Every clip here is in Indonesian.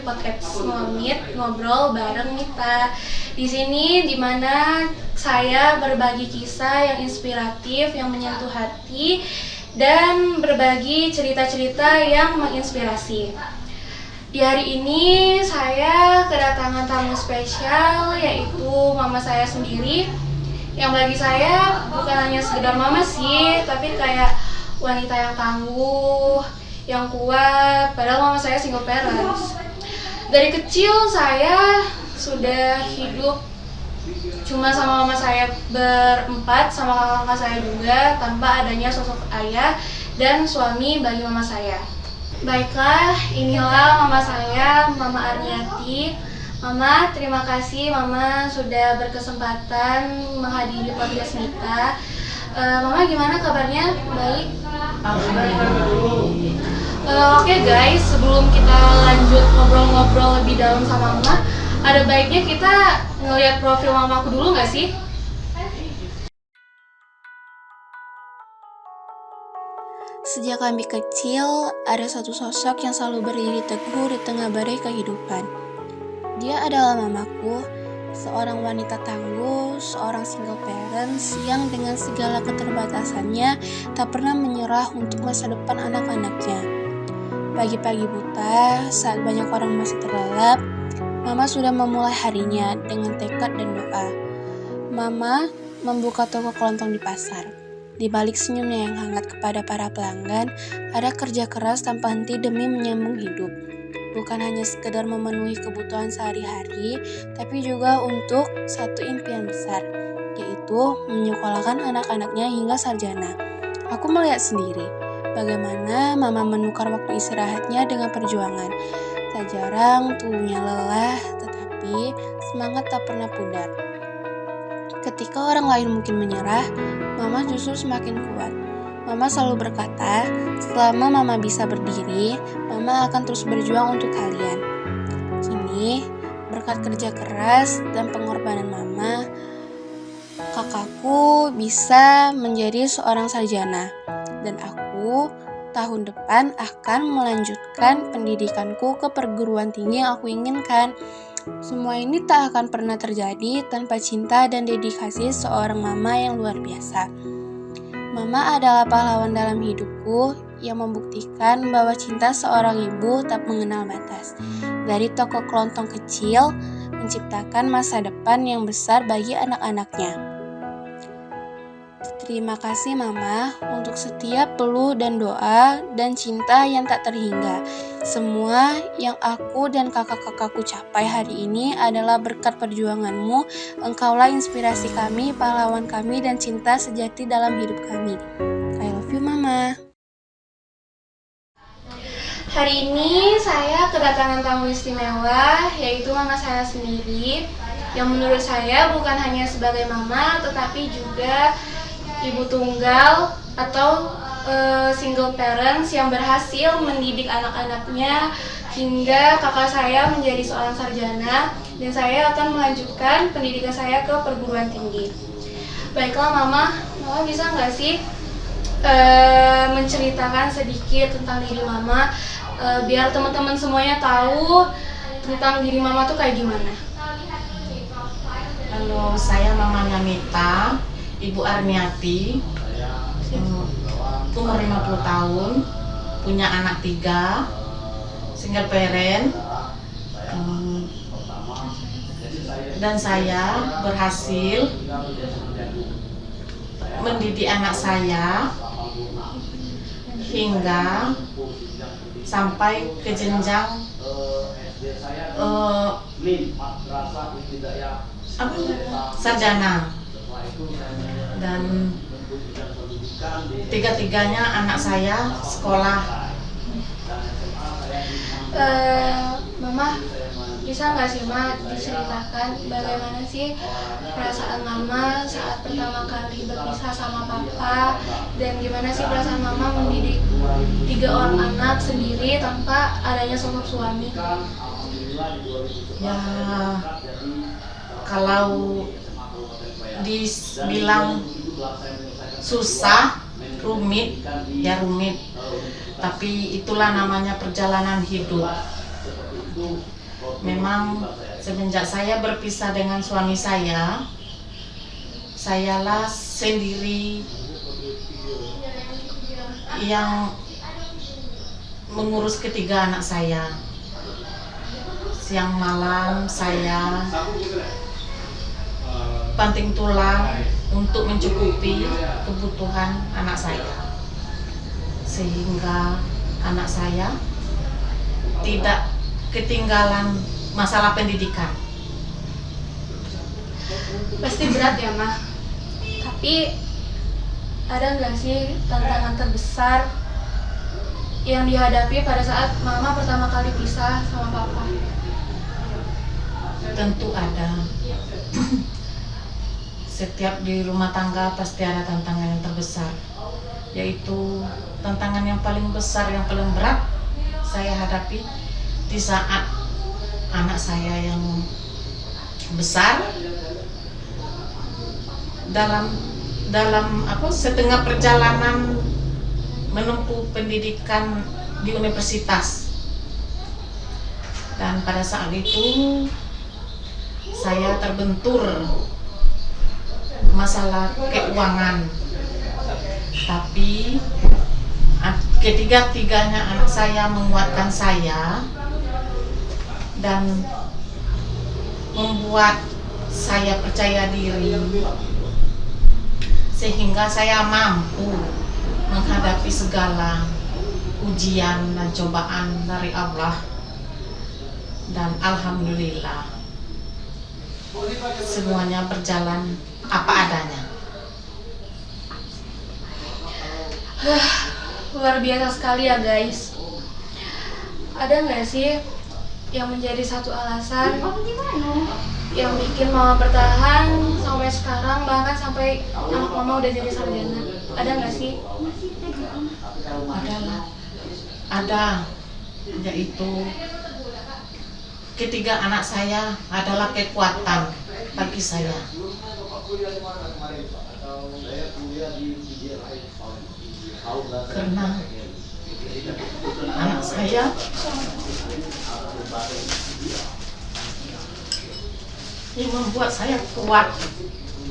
podcast ngobrol bareng Mita. Di sini dimana saya berbagi kisah yang inspiratif, yang menyentuh hati, dan berbagi cerita-cerita yang menginspirasi. Di hari ini saya kedatangan tamu spesial, yaitu mama saya sendiri. Yang bagi saya bukan hanya sekedar mama sih, tapi kayak wanita yang tangguh, yang kuat, padahal mama saya single parents. Dari kecil saya sudah hidup cuma sama mama saya berempat, sama kakak-kakak saya juga, tanpa adanya sosok ayah dan suami bagi mama saya. Baiklah, inilah mama saya, Mama Arniati. Mama, terima kasih Mama sudah berkesempatan menghadiri podcast Mita. Mama gimana kabarnya? Baik? Oke guys, sebelum kita lanjut ngobrol-ngobrol lebih dalam sama Mama, ada baiknya kita ngeliat profil mamaku dulu nggak sih? Sejak kami kecil, ada satu sosok yang selalu berdiri teguh di tengah badai kehidupan. Dia adalah mamaku, seorang wanita tangguh, seorang single parents yang dengan segala keterbatasannya tak pernah menyerah untuk masa depan anak-anaknya. Pagi-pagi buta, saat banyak orang masih terlelap, Mama sudah memulai harinya dengan tekad dan doa. Mama membuka toko kelontong di pasar. Di balik senyumnya yang hangat kepada para pelanggan, ada kerja keras tanpa henti demi menyambung hidup. Bukan hanya sekedar memenuhi kebutuhan sehari-hari, tapi juga untuk satu impian besar, yaitu menyekolahkan anak-anaknya hingga sarjana. Aku melihat sendiri bagaimana Mama menukar waktu istirahatnya dengan perjuangan. Tak jarang tubuhnya lelah, tetapi semangat tak pernah pudar. Ketika orang lain mungkin menyerah, Mama justru semakin kuat. Mama selalu berkata, selama Mama bisa berdiri, Mama akan terus berjuang untuk kalian. Kini, berkat kerja keras dan pengorbanan Mama, kakakku bisa menjadi seorang sarjana. Dan aku tahun depan akan melanjutkan pendidikanku ke perguruan tinggi yang aku inginkan. Semua ini tak akan pernah terjadi tanpa cinta dan dedikasi seorang mama yang luar biasa. Mama adalah pahlawan dalam hidupku yang membuktikan bahwa cinta seorang ibu tak mengenal batas. Dari toko kelontong kecil, menciptakan masa depan yang besar bagi anak-anaknya. Terima kasih Mama untuk setiap peluh dan doa dan cinta yang tak terhingga. Semua yang aku dan kakak-kakakku capai hari ini adalah berkat perjuanganmu. Engkaulah inspirasi kami, pahlawan kami, dan cinta sejati dalam hidup kami. I love you Mama. Hari ini saya kedatangan tamu istimewa, yaitu mama saya sendiri, yang menurut saya bukan hanya sebagai mama, tetapi juga ibu tunggal atau single parents yang berhasil mendidik anak-anaknya hingga kakak saya menjadi seorang sarjana, dan saya akan melanjutkan pendidikan saya ke perguruan tinggi. Baiklah Mama bisa nggak sih menceritakan sedikit tentang diri Mama, biar teman-teman semuanya tahu tentang diri Mama tuh kayak gimana? Halo, saya mamanya Mita, Ibu Arniati, umur 50 tahun, punya anak 3, single parent, dan saya berhasil mendidik anak saya hingga sampai ke jenjang sarjana. Dan tiga-tiganya anak saya sekolah. Mama, bisa nggak sih Ma diceritakan bagaimana sih perasaan Mama saat pertama kali berpisah sama Papa, dan gimana sih perasaan Mama mendidik 3 orang anak sendiri tanpa adanya sosok suami? Ya, kalau dibilang susah, rumit, ya rumit. Tapi itulah namanya perjalanan hidup. Memang semenjak saya berpisah dengan suami sayalah sendiri yang mengurus ketiga anak saya. Siang malam saya banting tulang untuk mencukupi kebutuhan anak saya, sehingga anak saya tidak ketinggalan masalah pendidikan. Pasti berat ya, Mah. Tapi ada nggak sih tantangan terbesar yang dihadapi pada saat Mama pertama kali pisah sama Papa? Tentu ada. Setiap di rumah tangga pasti ada tantangan yang terbesar, yaitu tantangan yang paling besar, yang paling berat saya hadapi di saat anak saya yang besar dalam setengah perjalanan menempuh pendidikan di universitas. Dan pada saat itu saya terbentur masalah keuangan, tapi ketiga-tiganya anak saya menguatkan saya dan membuat saya percaya diri, sehingga saya mampu menghadapi segala ujian dan cobaan dari Allah. Dan alhamdulillah semuanya berjalan apa adanya. Luar biasa sekali ya, guys. Ada nggak sih yang menjadi satu alasan yang bikin Mama bertahan sampai sekarang, bahkan sampai anak Mama udah jadi sarjana? Ada nggak sih? Ada, yaitu ketiga anak saya adalah kekuatan bagi saya. Karena anak saya yang membuat saya kuat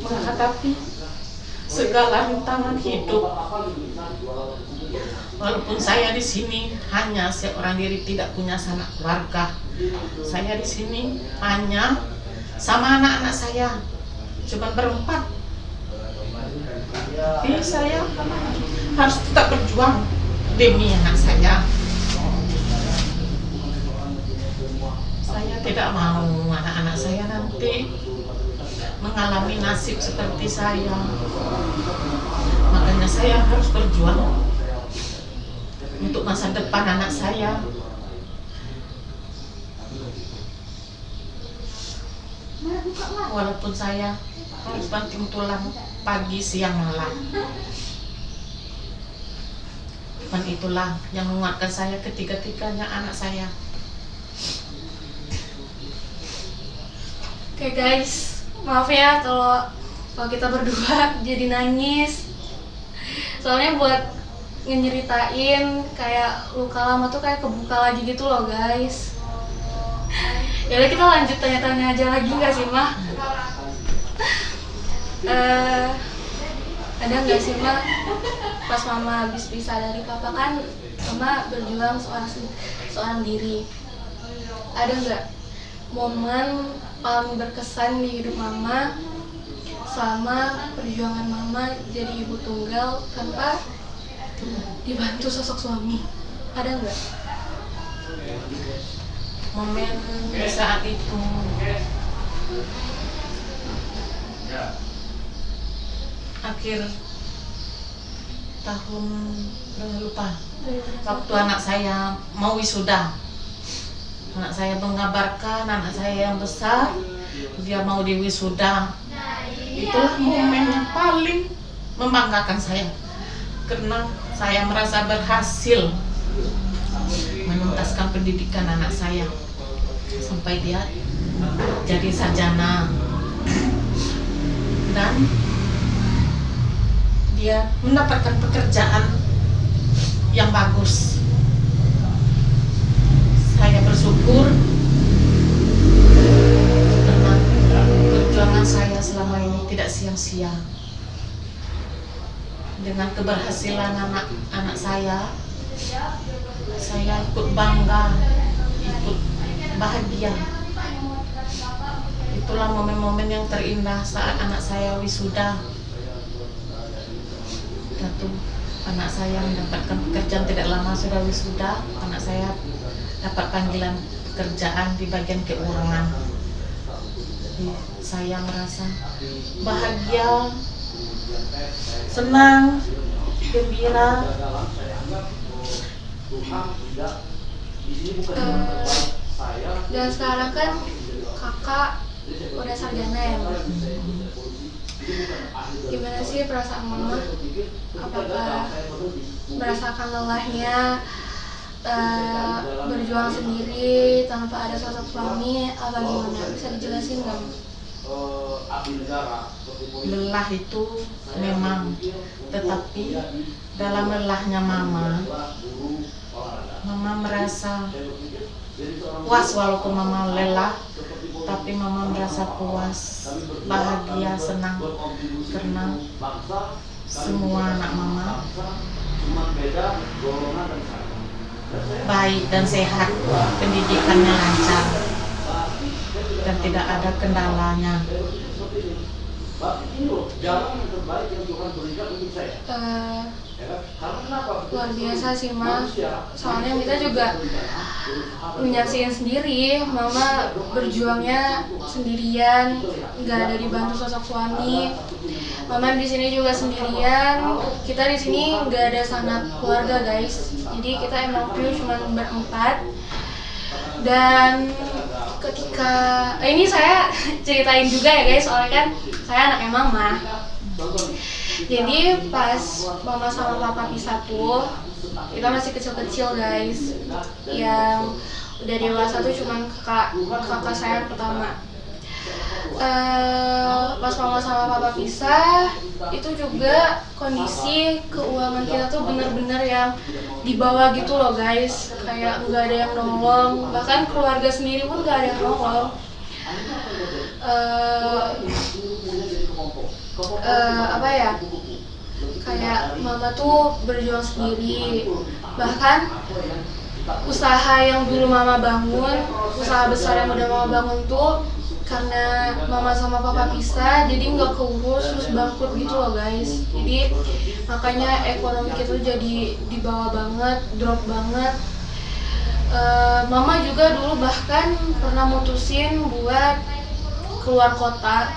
menghadapi segala rintangan hidup. Walaupun saya di sini hanya seorang diri, tidak punya sanak keluarga, saya di sini hanya sama anak-anak saya, cuma berempat. Jadi saya harus tetap berjuang demi anak saya. Saya tidak mau anak-anak saya nanti mengalami nasib seperti saya. Makanya saya harus berjuang untuk masa depan anak saya. Walaupun saya harus banting tulang pagi, siang, malam, dan itulah yang menguatkan saya, ketiga-tiganya anak saya. Oke guys, maaf ya kalau kita berdua jadi nangis. Soalnya buat nyeritain kayak luka lama tuh kayak kebuka lagi gitu loh, guys. Yaudah, kita lanjut tanya-tanya aja lagi nggak sih, Mah? Ada nggak sih, Mah, pas Mama habis pisah dari Papa, kan Mama berjuang seorang diri. Ada nggak momen paling berkesan di hidup Mama selama perjuangan Mama jadi ibu tunggal tanpa dibantu sosok suami? Ada nggak? Momen di saat itu akhir tahun, lupa, waktu anak saya mau wisuda. Anak saya mengabarkan anak saya yang besar dia mau diwisuda. Itulah momen yang paling membanggakan saya, karena saya merasa berhasil menuntaskan pendidikan anak saya sampai dia jadi sarjana dan dia mendapatkan pekerjaan yang bagus. Saya bersyukur Karena perjuangan saya selama ini tidak sia-sia. Dengan keberhasilan anak-anak saya ikut bangga, ikut bahagia. Itulah momen-momen yang terindah saat anak saya wisuda. Satu, anak saya mendapatkan pekerjaan tidak lama sudah wisuda. Anak saya dapat panggilan pekerjaan di bagian keuangan. Jadi saya merasa bahagia, senang, gembira. Dan sekarang kan kakak udah sarjana ya, Mas. Gimana sih perasaan mama? Apakah merasakan lelahnya berjuang sendiri tanpa ada sosok suami, apa gimana? Bisa dijelasin nggak? Lelah itu memang, tetapi dalam lelahnya mama merasa puas. Walaupun mama lelah, tapi mama merasa puas, bahagia, senang, karena semua anak mama baik dan sehat, pendidikannya lancar dan tidak ada kendalanya. Luar biasa sih, Mas. Soalnya kita juga menyaksikan sendiri mama berjuangnya sendirian, nggak ada dibantu sosok suami. Mama di sini juga sendirian. Kita di sini nggak ada sanak keluarga, guys. Jadi kita emang pure cuma berempat. Dan ketika ini saya ceritain juga ya guys, soalnya kan saya anaknya mama. Jadi pas mama sama papa pisah tuh, kita masih kecil-kecil guys. Yang udah dewasa tuh cuman kakak saya yang pertama. Pas mama sama papa pisah, itu juga kondisi keuangan kita tuh bener-bener yang di bawah gitu loh guys. Kayak nggak ada yang nolong, bahkan keluarga sendiri pun nggak ada yang nolong. Apa ya, kayak mama tuh berjuang sendiri. Bahkan usaha yang dulu mama bangun, usaha besar yang udah mama bangun tuh karena mama sama papa pisah, jadi nggak keurus, terus bangkrut gitu loh guys. Jadi makanya ekonomi kita jadi di bawah banget, drop banget. Mama juga dulu bahkan pernah mutusin buat keluar kota,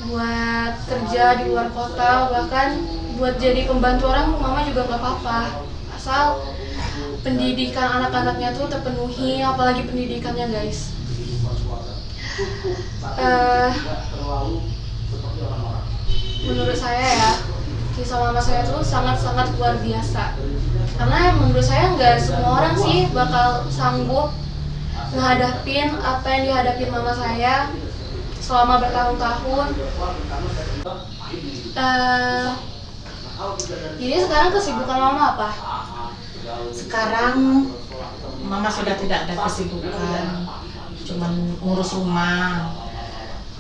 buat kerja di luar kota, bahkan buat jadi pembantu orang. Mama juga nggak apa-apa, asal pendidikan anak-anaknya tuh terpenuhi, apalagi pendidikannya guys. Menurut saya ya, kisah mama saya tuh sangat-sangat luar biasa. Karena menurut saya nggak semua orang sih bakal sanggup menghadapin apa yang dihadapin mama saya selama bertahun-tahun. Jadi sekarang kesibukan mama apa? Sekarang mama sudah tidak ada kesibukan, cuman ngurus rumah.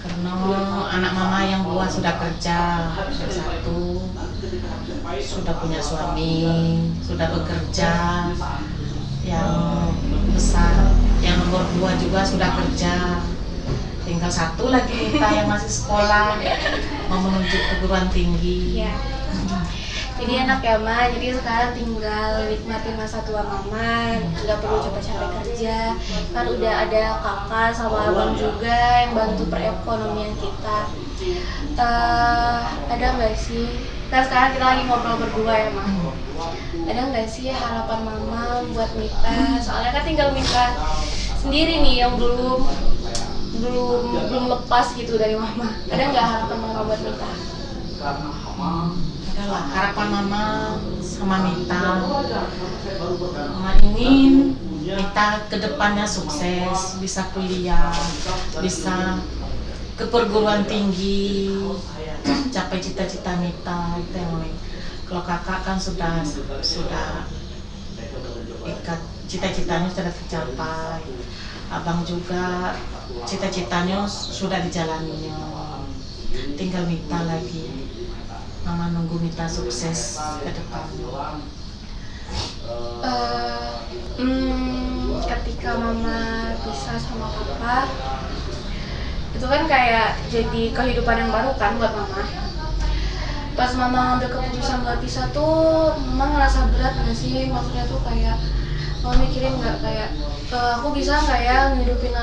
Karena anak mama yang dua sudah kerja, yang satu sudah punya suami, sudah bekerja, yang besar, yang nomor 2 juga sudah kerja. Tinggal satu lagi kita yang masih sekolah, mau menuju perguruan tinggi. Ya. Jadi enak ya Ma, jadi sekarang tinggal nikmatin masa tua mama, nggak perlu capek-capek kerja. Kan udah ada kakak sama abang juga yang bantu perekonomian kita. Ada nggak sih, kan sekarang kita lagi ngobrol berdua ya Ma, ada nggak sih harapan mama buat Mita? Soalnya kan tinggal Mita sendiri nih yang belum lepas gitu dari mama. Ada nggak harapan mama buat Mita? Adalah harapan mama sama Mita. Mama ingin Mita kedepannya sukses, bisa kuliah, bisa ke perguruan tinggi, capai cita-cita Mita. Itu yang mau. Kalau kakak kan sudah ikat cita-citanya sudah tercapai. abang juga cita-citanya sudah dijalaninya, tinggal Mita lagi. Mama nunggu Mita sukses ke depan. Ketika mama pisah sama papa, itu kan kayak jadi kehidupan yang baru kan buat mama. Pas mama ngambil keputusan buat pisah tuh, mama ngerasa berat gak sih? Maksudnya tuh kayak mama mikirin nggak kayak aku bisa nggak ya ngidupin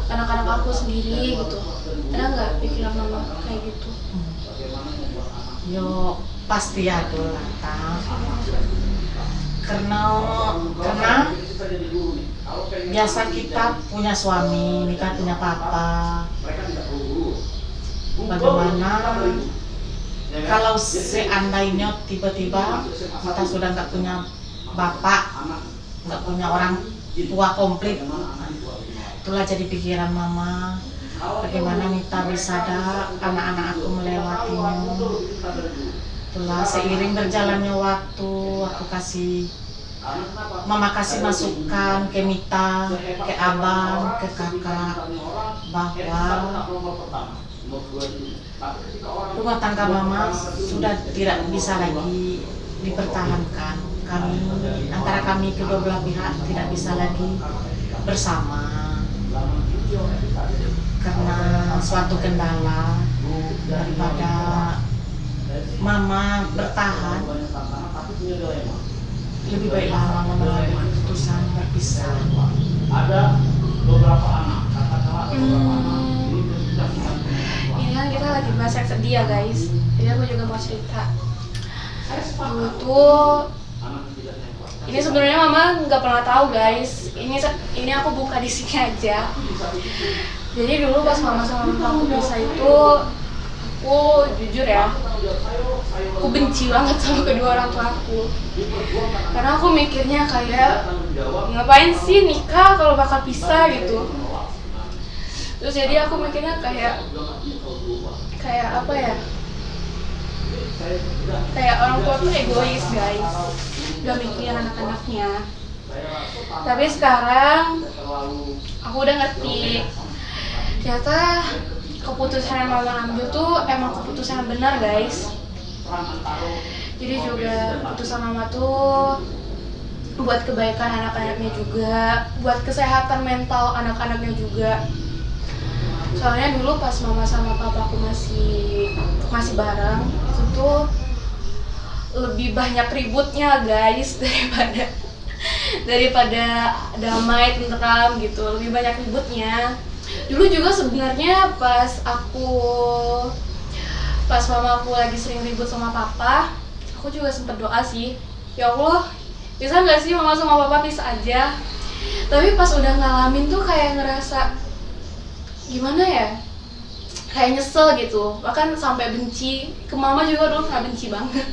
anak-anak aku sendiri gitu. Ada nggak pikiran mama kayak gitu? Yo pasti ada lah, karena biasa kita punya suami, kita punya papa. Bagaimana kalau seandainya tiba-tiba kita sudah nggak punya bapak, nggak punya orang tua komplit? Itulah jadi pikiran mama, bagaimana Mita bisa ada anak-anak aku melewatinya. Itulah seiring berjalannya waktu, mama kasih masukan ke Mita, ke abang, ke kakak, bahwa rumah tangga mama sudah tidak bisa lagi dipertahankan. Antara kami kedua belah pihak tidak bisa lagi bersama karena suatu kendala. Daripada mama bertahan, lebih baiklah mama mengambil keputusan berpisah. Ini kan kita lagi bahas yang sedih ya guys, jadi aku juga mau cerita. Dulu tuh, ini sebenarnya mama nggak pernah tahu guys. Ini aku buka di sini aja. Jadi dulu pas mama sama papa aku pisah itu, aku jujur ya, aku benci banget sama kedua orang tua aku. Karena aku mikirnya kayak, ngapain sih nikah kalau bakal pisah gitu. Terus jadi aku mikirnya kayak apa ya? Kayak orang tua tuh egois guys, gak mikirin anak-anaknya. Tapi sekarang aku udah ngerti, ternyata keputusan yang mama ambil tuh emang keputusan yang benar guys. Jadi juga keputusan mama tuh buat kebaikan anak-anaknya juga, buat kesehatan mental anak-anaknya juga. Soalnya dulu pas mama sama papaku masih bareng, itu tuh lebih banyak ributnya guys daripada damai tentram gitu, lebih banyak ributnya. Dulu juga sebenarnya pas mama aku lagi sering ribut sama papa, aku juga sempet doa sih, ya Allah bisa nggak sih mama sama papa pisah aja. Tapi pas udah ngalamin tuh kayak ngerasa gimana ya, kayak nyesel gitu, bahkan sampai benci ke mama juga. Dulu nggak benci banget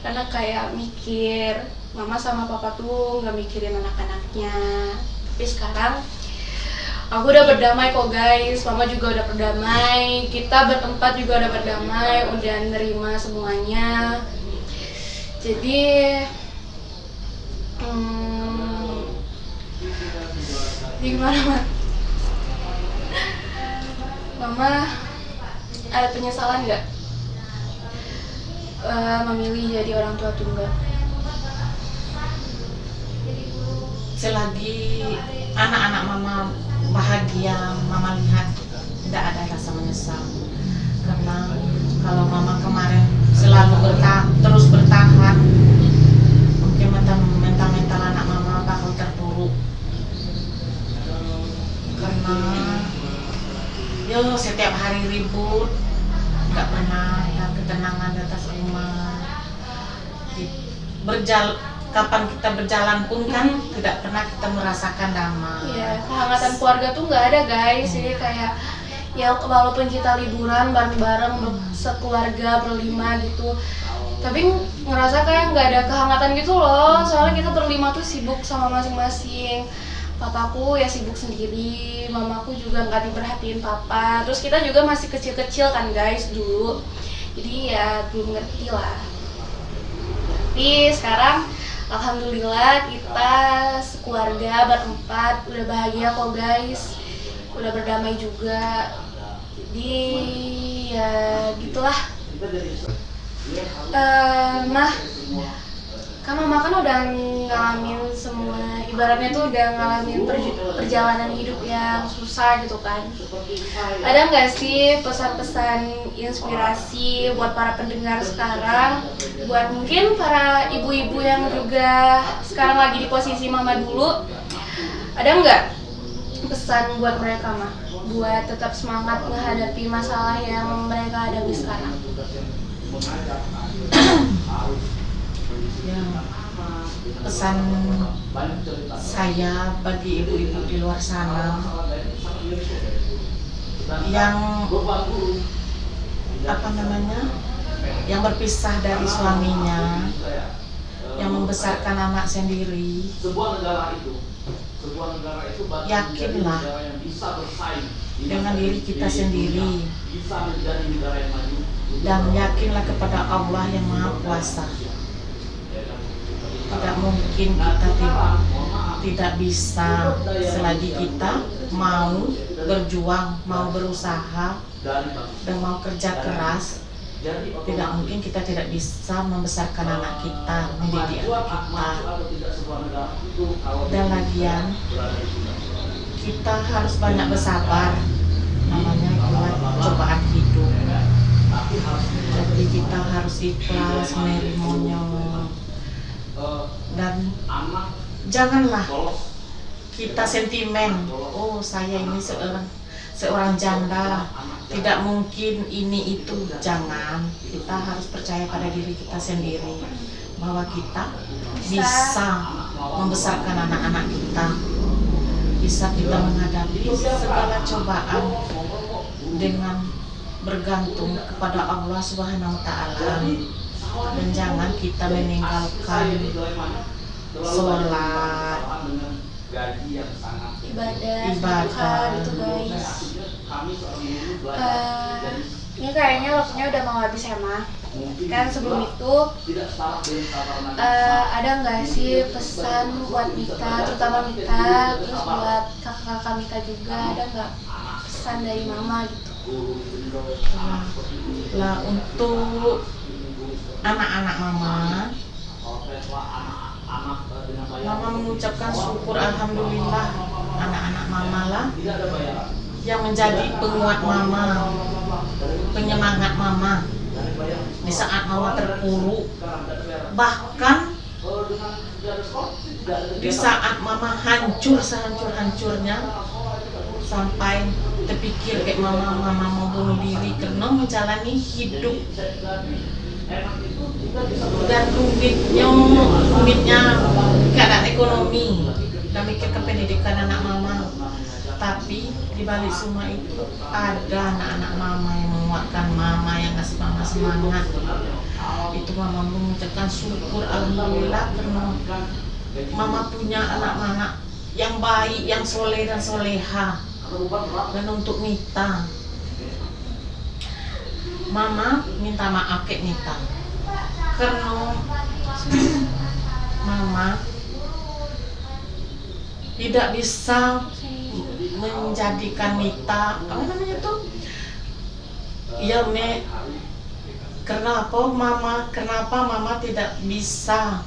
karena kayak mikir mama sama papa tuh nggak mikirin anak-anaknya. Tapi sekarang aku udah berdamai kok guys, mama juga udah berdamai, kita berempat juga udah berdamai, udah nerima semuanya. Jadi gimana Mama ada penyesalan nggak memilih jadi orang tua tunggal? Selagi anak-anak mama bahagia, mama lihat tidak ada rasa menyesal. Karena kalau mama kemarin selalu terus bertahan, mungkin mental anak mama bakal terpuruk. Karena setiap hari ribut, nggak pernah ada ketenangan di atas rumah. Kapan kita berjalan pun kan tidak pernah kita merasakan damai. Iya, kehangatan keluarga tuh nggak ada guys. Jadi kayak ya walaupun kita liburan bareng-bareng sekeluarga berlima gitu, tapi ngerasa kayak nggak ada kehangatan gitu loh. Soalnya kita berlima tuh sibuk sama masing-masing. Papaku ya sibuk sendiri, mamaku juga nggak diperhatiin papa. Terus kita juga masih kecil-kecil kan guys dulu, jadi ya belum ngerti lah. Tapi sekarang Alhamdulillah kita sekeluarga berempat udah bahagia kok guys, udah berdamai juga. Jadi ya gitulah. Nah, kan mama kan udah ngalamin semua, ibaratnya tuh udah ngalamin perjalanan hidup yang susah gitu kan. Ada nggak sih pesan-pesan inspirasi buat para pendengar sekarang, buat mungkin para ibu-ibu yang juga sekarang lagi di posisi mama dulu, ada nggak pesan buat mereka mah, buat tetap semangat menghadapi masalah yang mereka hadapi sekarang? Ya, pesan saya bagi ibu-ibu di luar sana yang yang berpisah dari suaminya, yang membesarkan anak sendiri, yakinlah dengan diri kita sendiri dan yakinlah kepada Allah yang Maha Kuasa. Tidak mungkin kita tidak bisa selagi kita mau berjuang, mau berusaha dan mau kerja keras. Tidak mungkin kita tidak bisa membesarkan anak kita, mendidik anak kita. Dan lagian kita harus banyak bersabar, namanya cobaan hidup. Jadi kita harus ikhlas menerimanya. Dan janganlah kita sentimen, oh saya ini seorang janda, tidak mungkin ini itu. Jangan, kita harus percaya pada diri kita sendiri bahwa kita bisa membesarkan anak-anak kita, bisa kita menghadapi segala cobaan dengan bergantung kepada Allah Subhanahu wa Ta'ala. Dan jangan kita meninggalkan sholat, ibadah gitu guys. Ini kayaknya waktunya udah mau habis ya Ma. Kan sebelum itu ada nggak sih pesan buat Mita, terutama Mita, terus buat kakak-kakak Mita juga, ada nggak pesan dari Mama gitu? Lah untuk anak-anak Mama mengucapkan syukur, alhamdulillah anak-anak Mama lah yang menjadi penguat Mama, penyemangat Mama di saat Mama terpuruk, bahkan di saat Mama hancur sehancur-hancurnya, sampai terpikir kayak Mama mau bunuh diri karena menjalani hidup dan rumitnya keadaan ekonomi, dan mikir ke pendidikan anak Mama. Tapi di balik semua itu ada anak-anak Mama yang menguatkan Mama, yang kasih Mama semangat. Itu Mama mengucapkan syukur, alhamdulillah, karena Mama punya anak-anak yang baik, yang soleh dan soleha. Dan untuk Mita, Mama minta maaf ke Mita karena Mama tidak bisa menjadikan Mita kenapa Mama tidak bisa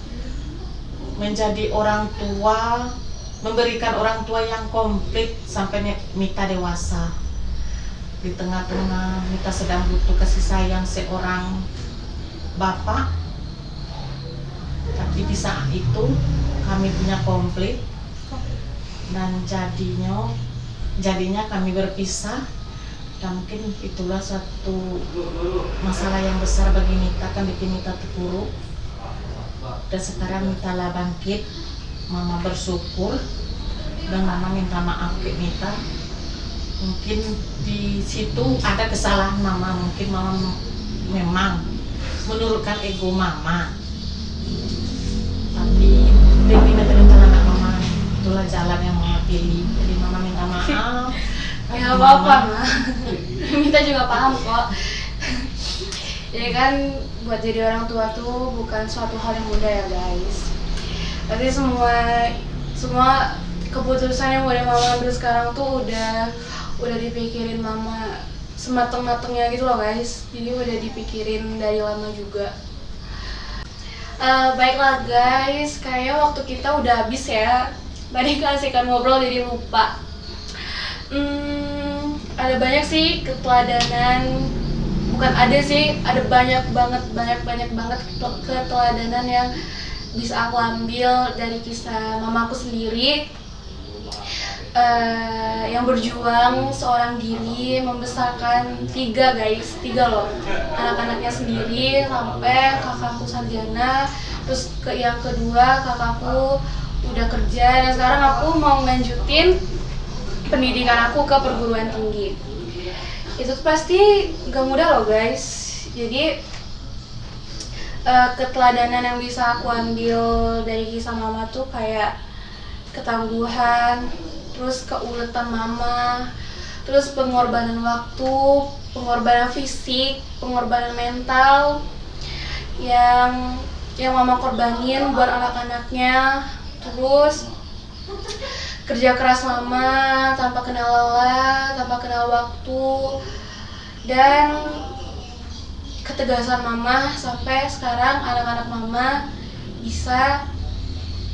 menjadi orang tua, memberikan orang tua yang komplit sampai Mita dewasa. Di tengah-tengah Mita sedang butuh kasih sayang seorang bapak, tapi di saat itu kami punya komplit, dan jadinya kami berpisah. Dan mungkin itulah suatu masalah yang besar bagi Mita, kan bikin Mita terpuruk. Dan sekarang Mita lah bangkit. Mama bersyukur dan Mama minta maaf ke Mita. Mungkin di situ ada kesalahan Mama, mungkin Mama memang menurutkan ego Mama. Tapi demi ketentuan anak Mama, itulah jalan yang Mama pilih. Jadi Mama minta maaf. Ya apa-apa Ma, Mita juga paham kok. Ya kan, buat jadi orang tua tuh bukan suatu hal yang mudah ya guys. Pasti semua keputusan yang udah mama ambil sekarang tuh udah dipikirin mama semateng-matengnya gitu loh guys. Jadi udah dipikirin dari lama juga. Baiklah guys, kayaknya waktu kita udah habis ya. Tadi kasihkan ngobrol jadi lupa. Ada banyak sih keteladanan, bukan ada sih, ada banyak banget keteladanan yang bisa aku ambil dari kisah mamaku sendiri. Yang berjuang seorang diri membesarkan tiga loh anak-anaknya sendiri sampai kakakku sarjana, terus yang kedua kakakku udah kerja dan sekarang aku mau lanjutin pendidikan aku ke perguruan tinggi. Itu tuh pasti gak mudah loh guys. Jadi keteladanan yang bisa aku ambil dari kisah mama tuh kayak ketangguhan, terus keuletan mama, terus pengorbanan waktu, pengorbanan fisik, pengorbanan mental yang mama korbanin buat anak-anaknya, terus kerja keras mama tanpa kenal lelah, tanpa kenal waktu, dan ketegasan mama sampai sekarang anak-anak mama bisa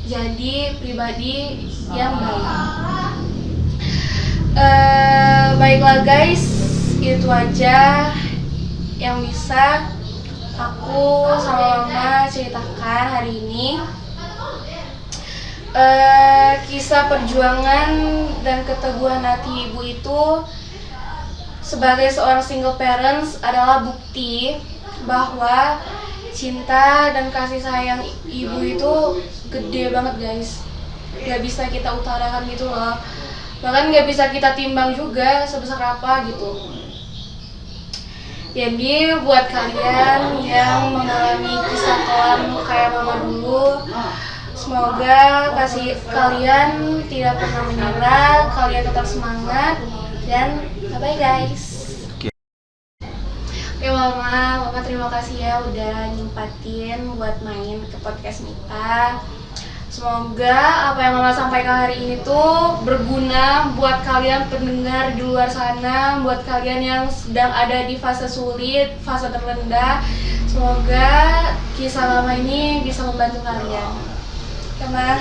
jadi pribadi yang baik. Baiklah guys, itu aja yang bisa aku sama mama ceritakan hari ini. Kisah perjuangan dan keteguhan hati ibu itu sebagai seorang single parents adalah bukti bahwa cinta dan kasih sayang ibu itu gede banget guys. Gak bisa kita utarakan gitu loh. Bahkan gak bisa kita timbang juga sebesar apa gitu. Jadi buat kalian yang mengalami kisah kelam kayak mama dulu, semoga kasih kalian tidak pernah menyerah, kalian tetap semangat, dan bye-bye guys. Oke mama terima kasih ya udah nyempatin buat main ke podcast Mita. Semoga apa yang mama sampaikan hari ini tuh berguna buat kalian pendengar di luar sana, buat kalian yang sedang ada di fase sulit, fase terendah. Semoga kisah mama ini bisa membantu kalian. Oke, Ma.